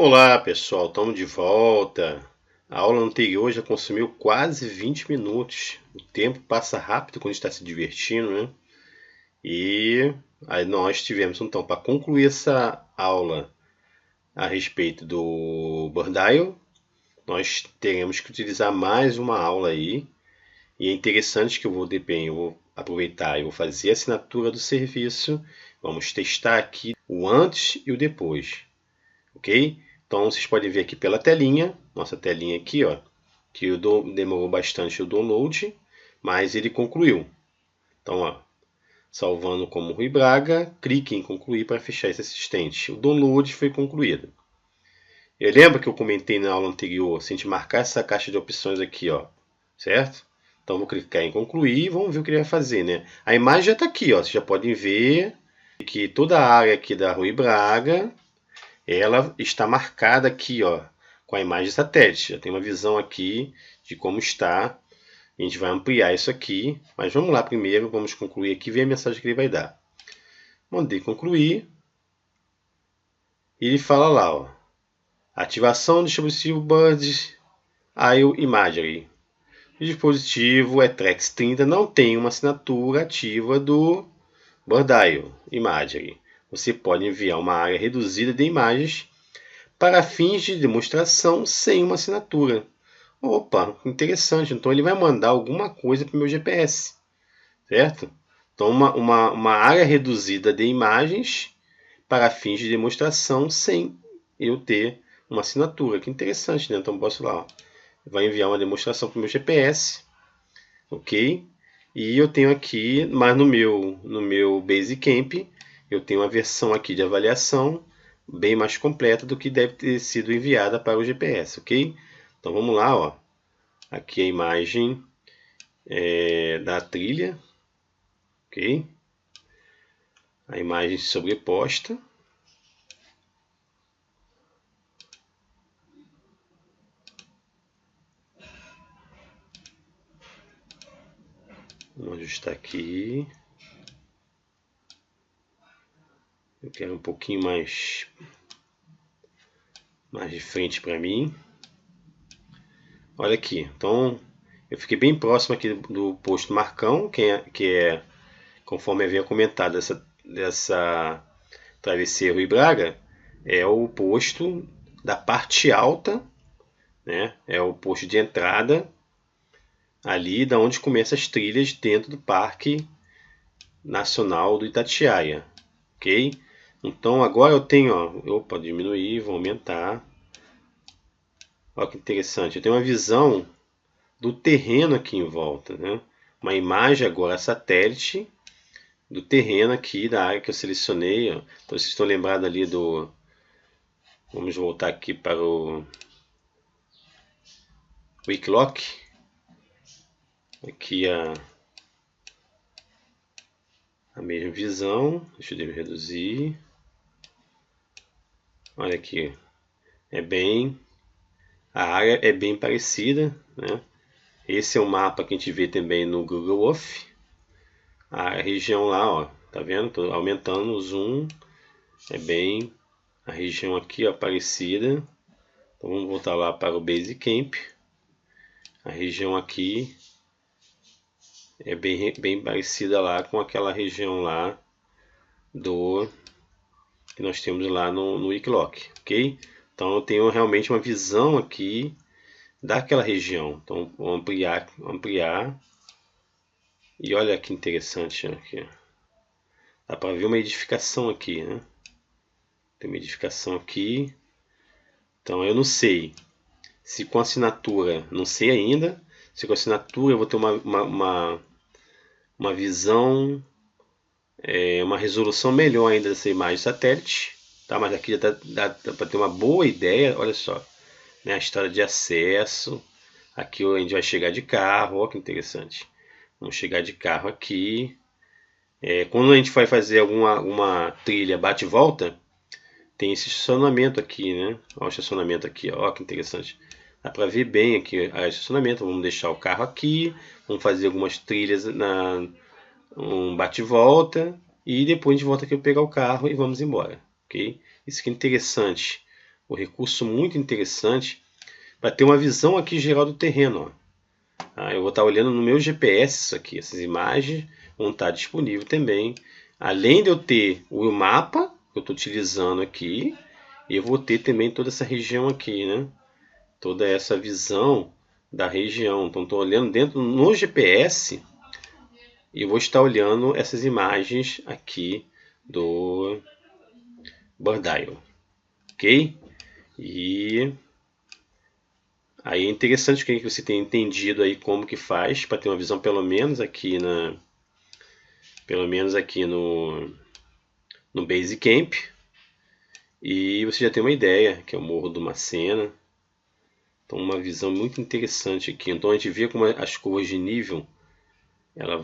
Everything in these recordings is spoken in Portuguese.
Olá pessoal, estamos de volta. A aula anterior já consumiu quase 20 minutos. O tempo passa rápido quando está se divertindo, né? E aí nós tivemos então, para concluir essa aula a respeito do Bordial, nós teremos que utilizar mais uma aula aí. E é interessante que eu vou aproveitar e vou fazer a assinatura do serviço. Vamos testar aqui o antes e o depois, ok? Então vocês podem ver aqui pela telinha, nossa telinha aqui, ó, que demorou bastante o download, mas ele concluiu. Então, ó, salvando como Rui Braga, clique em concluir para fechar esse assistente. O download foi concluído. Eu lembro que eu comentei na aula anterior, se a gente marcar essa caixa de opções aqui, ó, certo? Então vou clicar em concluir e vamos ver o que ele vai fazer, né? A imagem já está aqui, ó, vocês já podem ver que toda a área aqui da Rui Braga ela está marcada aqui, ó, com a imagem satélite. Já tem uma visão aqui de como está. A gente vai ampliar isso aqui, mas vamos lá primeiro, vamos concluir aqui e ver a mensagem que ele vai dar. Mandei concluir. E ele fala lá, ó, ativação do dispositivo Bird-Eye Imagery. O dispositivo Etrex 30 não tem uma assinatura ativa do Bird-Eye Imagery. Você pode enviar uma área reduzida de imagens para fins de demonstração sem uma assinatura. Opa, interessante. Então ele vai mandar alguma coisa para o meu GPS, certo? Então uma área reduzida de imagens para fins de demonstração sem eu ter uma assinatura. Que interessante, né? Então posso lá, ó, vai enviar uma demonstração para o meu GPS, ok? E eu tenho aqui, mas no meu Basecamp, eu tenho uma versão aqui de avaliação bem mais completa do que deve ter sido enviada para o GPS, ok? Então vamos lá, ó. Aqui a imagem da trilha, ok? A imagem sobreposta. Vamos ajustar aqui. Eu quero um pouquinho mais de frente para mim. Olha aqui, então eu fiquei bem próximo aqui do posto Marcão, que é conforme havia comentado, dessa travessia Rui Braga, é o posto da parte alta, né? É o posto de entrada ali da onde começam as trilhas dentro do Parque Nacional do Itatiaia, ok? Então agora eu tenho, ó, opa, diminuir, vou aumentar. Olha que interessante, eu tenho uma visão do terreno aqui em volta, né? Uma imagem agora satélite do terreno aqui da área que eu selecionei. Ó. Então vocês estão lembrados ali do... Vamos voltar aqui para o Wikiloc. Aqui a mesma visão. Deixa eu reduzir. Olha aqui. A área é bem parecida, né? Esse é um mapa que a gente vê também no Google Earth. A região lá, ó, tá vendo? Estou aumentando o zoom. É bem a região aqui, ó, parecida. Então vamos voltar lá para o Basecamp. A região aqui é bem parecida lá com aquela região lá que nós temos lá no Wikiloc, ok? Então eu tenho realmente uma visão aqui daquela região. Então vou ampliar. E olha que interessante aqui. Dá para ver uma edificação aqui, né? Tem uma edificação aqui. Então eu não sei se com assinatura, não sei ainda. Se com assinatura eu vou ter uma visão, uma resolução melhor ainda dessa imagem satélite. Tá? Mas aqui já dá para ter uma boa ideia. Olha só, né? A história de acesso. Aqui a gente vai chegar de carro. Olha que interessante. Vamos chegar de carro aqui. Quando a gente vai fazer alguma trilha bate e volta, tem esse estacionamento aqui, né? Olha o estacionamento aqui, ó, que interessante. Dá para ver bem aqui o estacionamento. Vamos deixar o carro aqui, vamos fazer algumas trilhas um bate e volta e depois a gente volta aqui para pegar o carro e vamos embora, ok? Isso que é interessante um recurso muito interessante para ter uma visão aqui geral do terreno. Ó. Eu vou estar olhando no meu GPS isso aqui, essas imagens vão estar disponíveis também. Além de eu ter o mapa que eu estou utilizando aqui, eu vou ter também toda essa região aqui, né? Toda essa visão da região. Então estou olhando dentro no GPS e vou estar olhando essas imagens aqui do Bird Eye, ok? E aí é interessante que você tenha entendido aí como que faz para ter uma visão pelo menos aqui no Basecamp. E você já tem uma ideia, que é o Morro do Macena. Então uma visão muito interessante aqui. Então a gente vê como as curvas de nível elas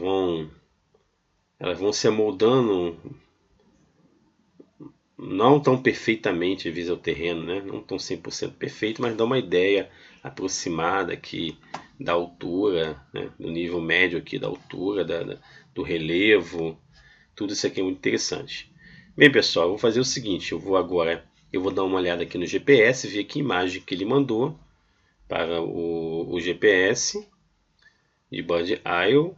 vão se amoldando não tão perfeitamente às vezes ao terreno, né? Não tão 100% perfeito, mas dá uma ideia aproximada aqui da altura, né? Do nível médio aqui da altura, do relevo. Tudo isso aqui é muito interessante. Bem, pessoal, eu vou fazer o seguinte, eu vou dar uma olhada aqui no GPS, ver que imagem que ele mandou para o GPS de Bird Eye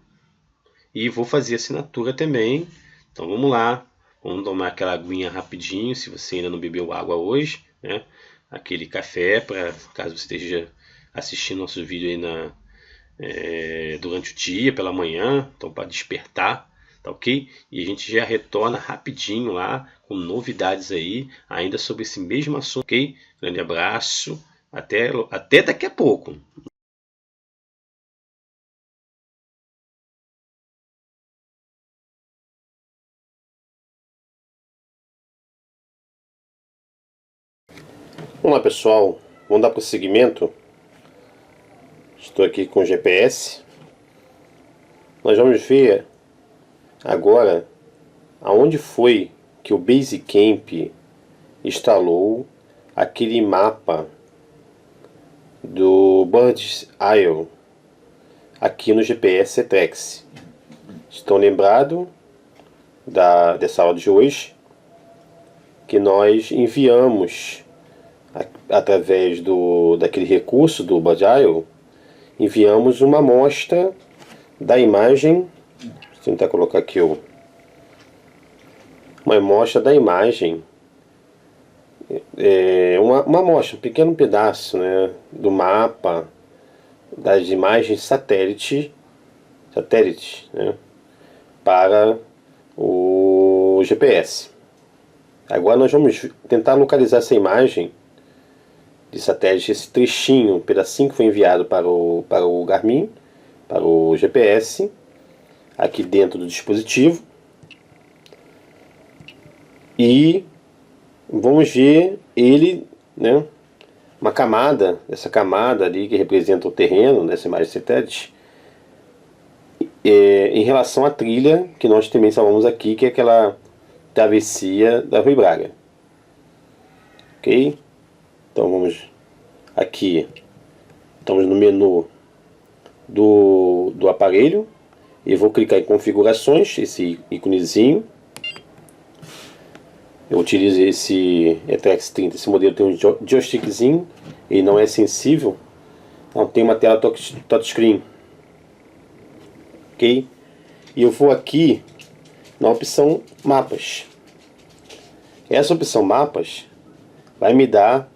e vou fazer assinatura também. Então vamos lá, vamos tomar aquela aguinha rapidinho, se você ainda não bebeu água hoje, né? Aquele café, para caso você esteja assistindo nosso vídeo aí durante o dia, pela manhã, então para despertar. Tá ok? E a gente já retorna rapidinho lá com novidades aí, ainda sobre esse mesmo assunto, ok? Grande abraço, até daqui a pouco. Vamos lá, pessoal, vamos dar prosseguimento. Estou aqui com o GPS. Nós vamos ver agora aonde foi que o Basecamp instalou aquele mapa do Bird Eye aqui no GPS Cetrex. Estão lembrados dessa aula de hoje que nós enviamos através daquele recurso do Bird Eye, enviamos uma amostra da imagem. Vou tentar colocar aqui uma amostra da imagem, uma amostra, um pequeno pedaço, né, do mapa das imagens satélite, né, para o GPS. Agora nós vamos tentar localizar essa imagem de satélite, esse trechinho, um pedacinho que foi enviado para o Garmin, para o GPS, aqui dentro do dispositivo. E vamos ver ele, né, uma camada, essa camada ali que representa o terreno dessa imagem satélite, em relação à trilha que nós também salvamos aqui, que é aquela travessia da Rui Braga. Ok? Então vamos aqui, estamos no menu do aparelho e vou clicar em configurações, esse íconezinho. Eu utilizo esse ETREX 30, esse modelo tem um joystickzinho, ele não é sensível, não tem uma tela touchscreen. Ok? E eu vou aqui na opção mapas. Essa opção mapas vai me dar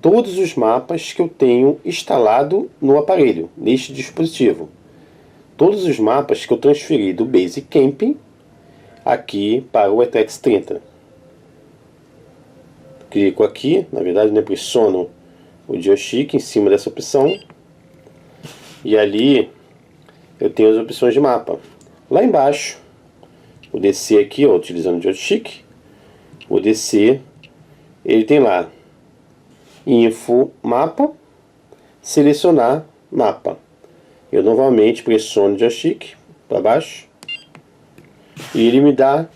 todos os mapas que eu tenho instalado no aparelho, neste dispositivo. Todos os mapas que eu transferi do Basecamp aqui para o ETREX 30. Clico aqui, na verdade, né, pressiono o joystick em cima dessa opção. E ali eu tenho as opções de mapa. Lá embaixo, vou descer aqui, ó, utilizando o joystick. Vou descer, ele tem lá Info Mapa, selecionar mapa. Eu novamente pressiono o joystick para baixo e ele me dá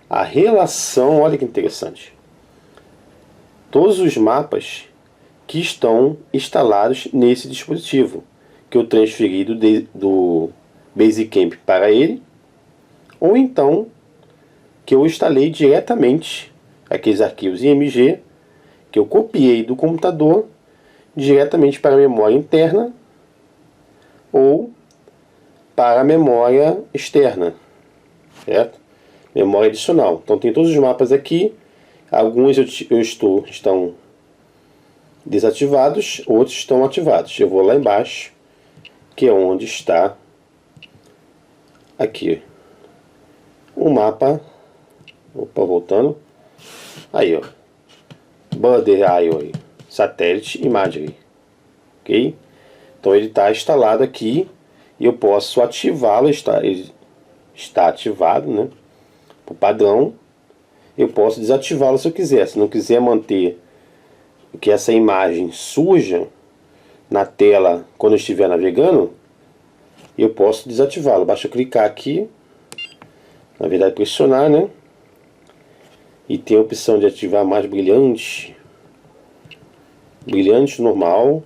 a relação, olha que interessante. Todos os mapas que estão instalados nesse dispositivo, que eu transferi do Basecamp para ele, ou então que eu instalei diretamente aqueles arquivos IMG que eu copiei do computador diretamente para a memória interna ou para a memória externa, certo? Memória adicional. Então tem todos os mapas aqui, alguns estão desativados, outros estão ativados. Eu vou lá embaixo, que é onde está aqui o mapa. Opa, voltando. Aí, ó. Border Eye Satellite Imagery. Ok? Então ele está instalado aqui e eu posso ativá-lo. Ele está ativado, né? Por padrão. Eu posso desativá-lo se eu quiser. Se não quiser manter que essa imagem surja na tela quando eu estiver navegando, eu posso desativá-lo. Basta eu clicar aqui, na verdade pressionar, né? E tem a opção de ativar mais brilhante, brilhante normal,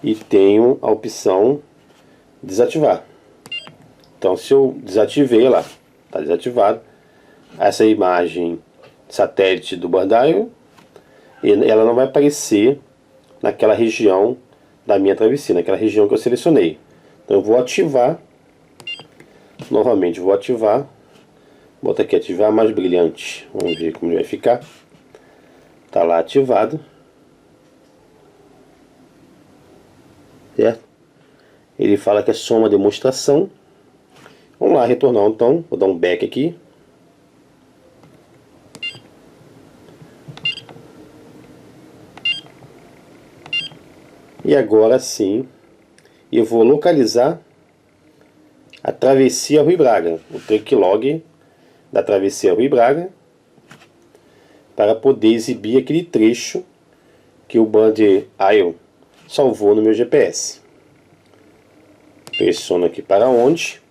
e tenho a opção desativar. Então se eu desativei lá, está desativado, essa imagem satélite do Bird Eye, ela não vai aparecer naquela região da minha travessia, naquela região que eu selecionei. Então eu vou ativar, novamente vou ativar, bota aqui ativar mais brilhante, vamos ver como ele vai ficar. Está lá ativado, certo? Ele fala que é só uma demonstração. Vamos lá retornar então, vou dar um back aqui. E agora sim, eu vou localizar a travessia Rui Braga, o track log da travessia Rui Braga, para poder exibir aquele trecho que o Bird Eye salvou no meu GPS. Pressiono aqui para onde?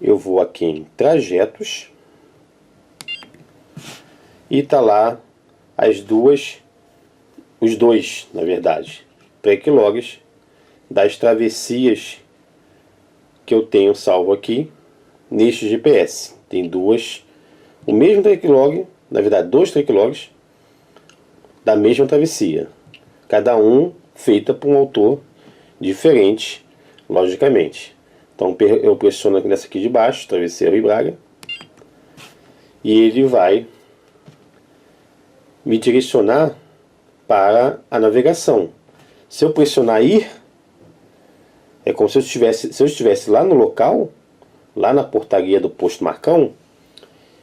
Eu vou aqui em trajetos e está lá os dois, na verdade, track logs das travessias que eu tenho salvo aqui neste GPS. Tem o mesmo track log, na verdade dois track logs da mesma travessia, cada um feita por um autor diferente, logicamente. Então eu pressiono aqui nessa aqui de baixo, travessia Rui Braga, e ele vai me direcionar para a navegação. Se eu pressionar ir, é como se eu estivesse lá no local, lá na portaria do posto Marcão,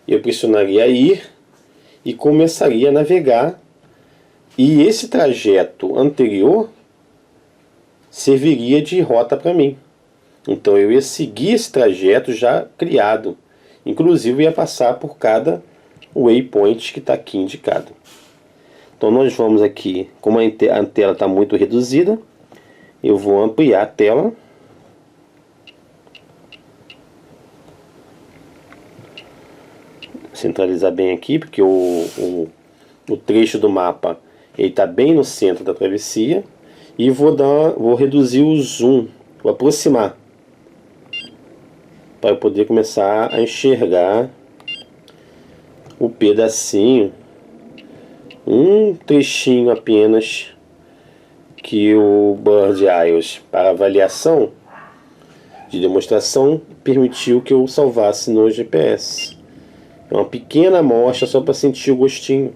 eu pressionaria ir e começaria a navegar, e esse trajeto anterior serviria de rota para mim. Então eu ia seguir esse trajeto já criado, inclusive ia passar por cada waypoint que está aqui indicado. Então nós vamos aqui, como a tela está muito reduzida, eu vou ampliar a tela. Centralizar bem aqui, porque o trecho do mapa está bem no centro da travessia. E vou reduzir o zoom, vou aproximar, para eu poder começar a enxergar o pedacinho, um trechinho apenas que o Bird Eye, para avaliação de demonstração, permitiu que eu salvasse no GPS. É uma pequena amostra só para sentir o gostinho,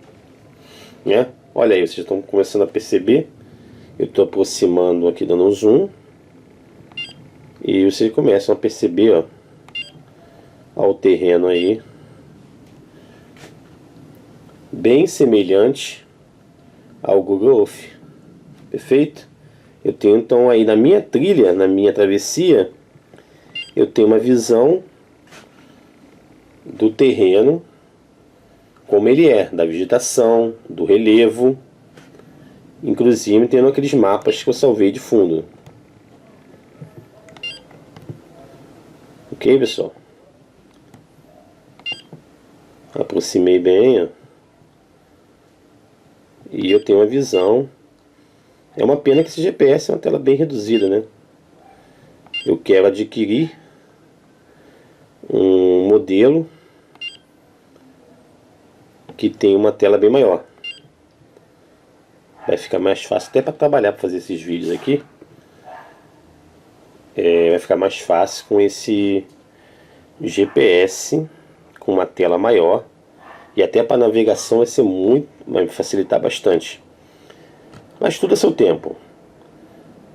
né? Olha aí, vocês estão começando a perceber. Eu estou aproximando aqui, dando um zoom, e vocês começam a perceber, ó, ao terreno aí, bem semelhante ao Google Earth. Perfeito? Eu tenho então aí na minha trilha, na minha travessia, eu tenho uma visão do terreno como ele é, da vegetação, do relevo, inclusive tendo aqueles mapas que eu salvei de fundo. Ok, pessoal? Aproximei bem, ó. E eu tenho uma visão. É uma pena que esse GPS é uma tela bem reduzida, né? Eu quero adquirir um modelo que tem uma tela bem maior. Vai ficar mais fácil até para trabalhar, para fazer esses vídeos aqui. Vai ficar mais fácil com esse GPS, com uma tela maior. E até para navegação vai facilitar bastante. Mas tudo a seu tempo.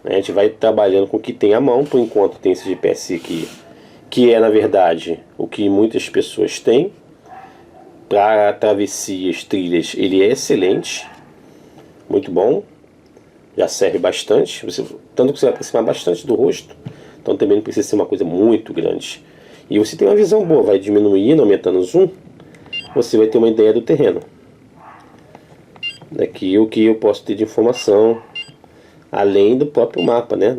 A gente vai trabalhando com o que tem à mão. Por enquanto tem esse GPS aqui, que é na verdade o que muitas pessoas têm. Para travessias, trilhas, ele é excelente. Muito bom. Já serve bastante. Tanto que você vai aproximar bastante do rosto. Então também não precisa ser uma coisa muito grande. E você tem uma visão boa. Vai diminuindo, aumentando o zoom. Você vai ter uma ideia do terreno. Daqui o que eu posso ter de informação. Além do próprio mapa, né?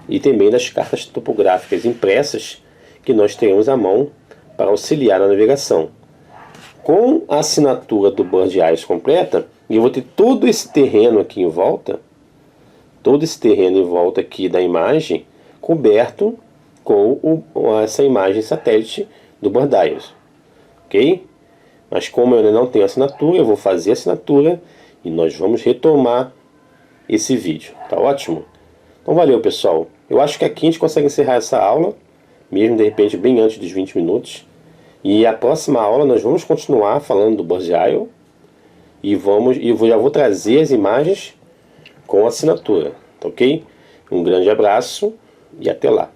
E também das cartas topográficas impressas que nós teremos à mão para auxiliar na navegação. Com a assinatura do Bird Eyes completa, eu vou ter todo esse terreno aqui em volta, aqui da imagem, coberto com essa imagem satélite do Bird Eyes, ok? Mas como eu ainda não tenho assinatura, eu vou fazer a assinatura e nós vamos retomar esse vídeo, tá ótimo? Então valeu, pessoal. Eu acho que aqui a gente consegue encerrar essa aula, mesmo de repente bem antes dos 20 minutos. E a próxima aula nós vamos continuar falando do Bird Eye e já vou trazer as imagens com assinatura, tá ok? Um grande abraço e até lá.